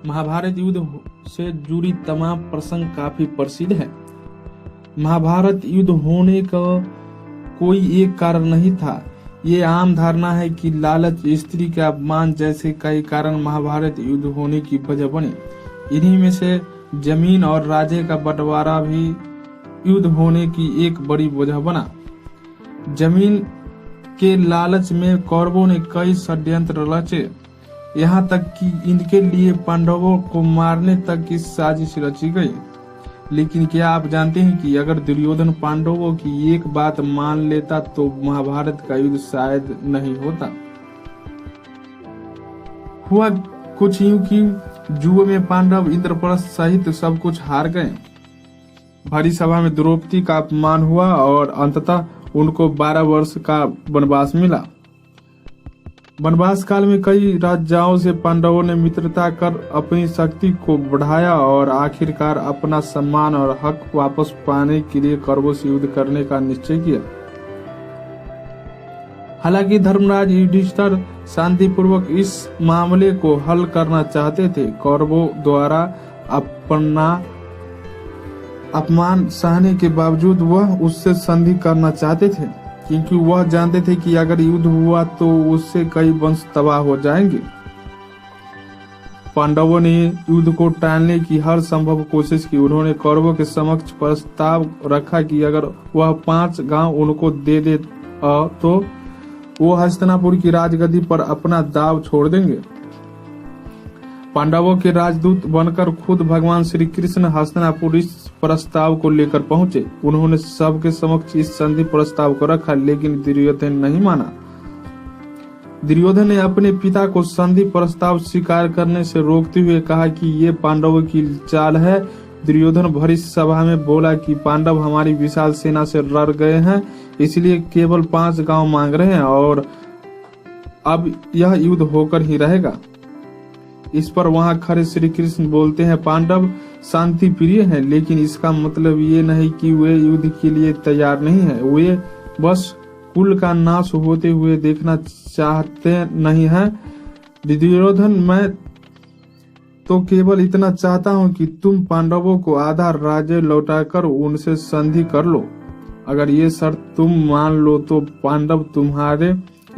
महाभारत युद्ध से जुड़ी तमाम प्रसंग काफी प्रसिद्ध है। महाभारत युद्ध होने का कोई एक कारण नहीं था। ये आम धारणा है कि लालच, स्त्री के अपमान जैसे कई कारण महाभारत युद्ध होने की वजह बने। इन्हीं में से जमीन और राज्य का बंटवारा भी युद्ध होने की एक बड़ी वजह बना। जमीन के लालच में कौरवों ने कई षड्यंत्र रचे, यहाँ तक कि इनके लिए पांडवों को मारने तक की साजिश रची गई। लेकिन क्या आप जानते हैं कि अगर दुर्योधन पांडवों की एक बात मान लेता तो महाभारत का युद्ध शायद नहीं होता। हुआ कुछ यूं कि जुए में पांडव इंद्रप्रस्थ सहित सब कुछ हार गए। भरी सभा में द्रौपदी का अपमान हुआ और अंततः उनको 12 वर्ष का वनवास मिला। वनवास काल में कई राजाओं से पांडवों ने मित्रता कर अपनी शक्ति को बढ़ाया और आखिरकार अपना सम्मान और हक वापस पाने के लिए कौरवों से युद्ध करने का निश्चय किया। हालांकि धर्मराज युधिष्ठिर शांतिपूर्वक इस मामले को हल करना चाहते थे। कौरवों द्वारा अपना अपमान सहने के बावजूद वह उससे संधि करना चाहते थे, क्योंकि वह जानते थे कि अगर युद्ध हुआ तो उससे कई वंश तबाह हो जाएंगे। पांडवों ने युद्ध को टालने की हर संभव कोशिश की। उन्होंने कौरवों के समक्ष प्रस्ताव रखा कि अगर वह 5 गांव उनको दे दे तो वो हस्तिनापुर की राजगद्दी पर अपना दाव छोड़ देंगे। पांडवों के राजदूत बनकर खुद भगवान श्री कृष्ण हस्तिनापुर इस प्रस्ताव को लेकर पहुंचे। उन्होंने सबके समक्ष इस संधि प्रस्ताव को रखा, लेकिन दुर्योधन नहीं माना। दुर्योधन ने अपने पिता को संधि प्रस्ताव स्वीकार करने से रोकते हुए कहा कि ये पांडवों की चाल है। दुर्योधन भरी सभा में बोला कि पांडव हमारी विशाल सेना से लड़ गए हैं, इसलिए केवल 5 गांव मांग रहे हैं और अब यह युद्ध होकर ही रहेगा। इस पर वहां खड़े श्री कृष्ण बोलते हैं, पांडव शांति प्रिय हैं, लेकिन इसका मतलब ये नहीं कि वे युद्ध के लिए तैयार नहीं हैं। वे बस कुल का नाश होते हुए देखना चाहते नहीं हैं। दुर्योधन, मैं तो केवल इतना चाहता हूं कि तुम पांडवों को आधा राज्य लौटाकर उनसे संधि कर लो। अगर ये शर्त तुम मान लो तो पांडव तुम्हारे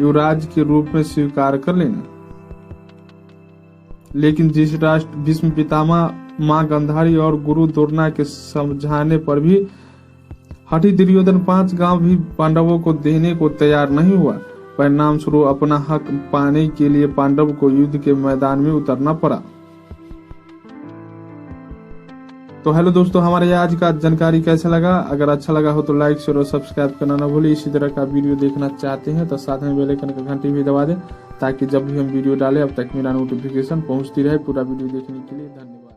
युवराज के रूप में स्वीकार कर लेना। लेकिन धृतराष्ट्र, भीष्म पितामह, मां गांधारी और गुरु द्रोण के समझाने पर भी हठी दुर्योधन 5 गांव भी पांडवों को देने को तैयार नहीं हुआ। परिणाम स्वरूप अपना हक पाने के लिए पांडव को युद्ध के मैदान में उतरना पड़ा। तो हेलो दोस्तों, हमारे आज का जानकारी कैसा लगा? अगर अच्छा लगा हो तो लाइक, शेयर और सब्सक्राइब करना न भूलिए। इसी तरह का वीडियो देखना चाहते हैं तो साथ में बेल आइकन का घंटी भी दबा दें, ताकि जब भी हम वीडियो डालें अब तक मेरा नोटिफिकेशन पहुंचती रहे। पूरा वीडियो देखने के लिए धन्यवाद।